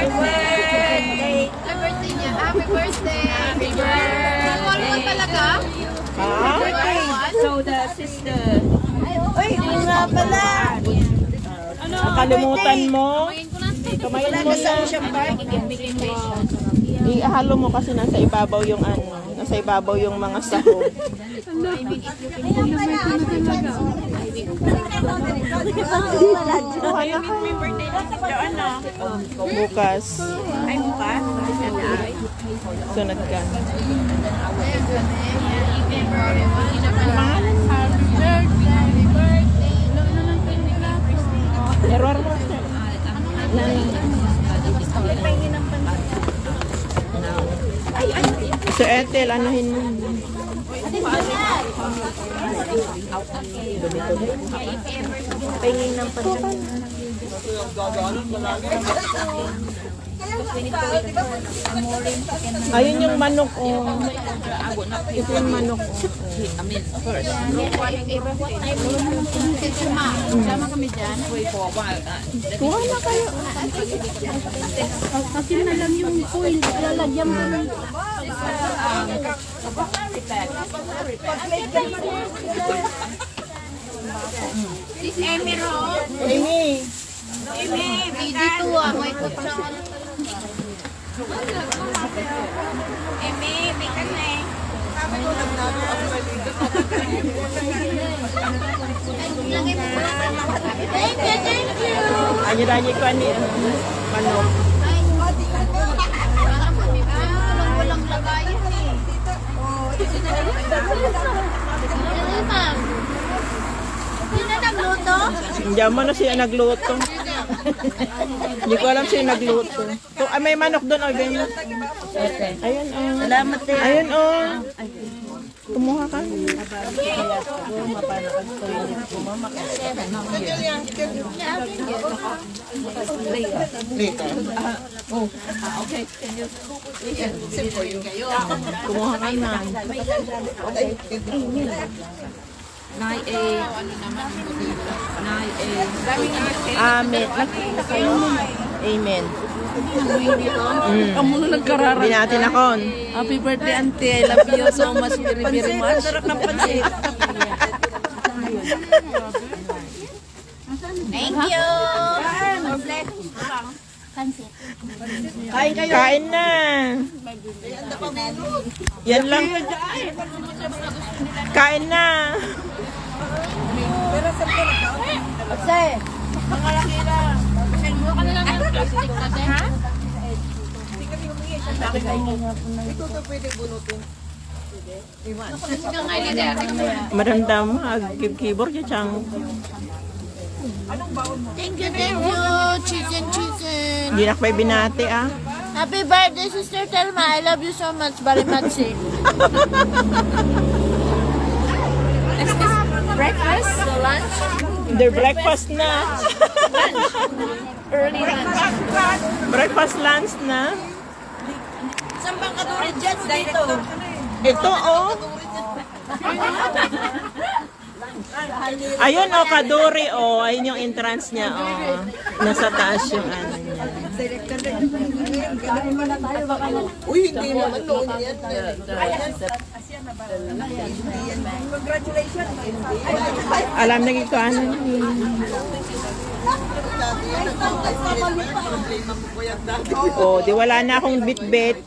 birthday! Happy birthday niya. Happy birthday! Happy birthday! One talaga? So the sister. Uy, nga pala. Nakalimutan mo. Kamayin ko na. Kamayin mo na. Ihalo mo kasi nasa ibabaw yung ano. Nasa ibabaw yung mga sahog. Bukas. Ay, bukas. Sunod ka. Error mo. So Ethel, anuhin mo. Pahingin ng pansin. Ayun yung manok oh. Ito yung manok oh. Sama kami dyan. Kuha na kayo. Kasi na lang yung foil. Lalagyan mo ng... This Amy Ro. Amy. Amy, dito ah. May kutsang. Amy, may kanay. Thank you, thank you. Anyi-anyi ko ani manok. Walang lagayan eh. Ano ma'am? Sino nagluto? Hindi mo na siya nagluto. Hindi ko alam siya nagluto. May manok doon. Oh, ganyan. Ayun oh. Salamat eh. Ayun oh. Kumuha ka. Kumuha ka na. Amen. Nakita kayo. Amen. Kamu na nagkarara. Binatin ako. Happy birthday, auntie. I love you so much, very, very much. Sarap ng pansin. Thank you. Kain kayo. Kain na. Yan lang. Kain na. Kasi, Madam-dam, keyboard ya chang. Thank you, chicken, chicken. Hindi na kayo binati ah. Happy birthday, Sister Telma. I love you so much, very much. Breakfast, so lunch, Their breakfast na. early lunch. Breakfast lunch na. saan bang kadurit dyan dito? Ito oh. Ayun oh, kaduri oh. Ayun yung entrance niya oh. Nasa taas yung ano niya. Uy, hindi naman noon yan. Congratulations. Alam na ito ano. Oh, di wala na akong bit-bit.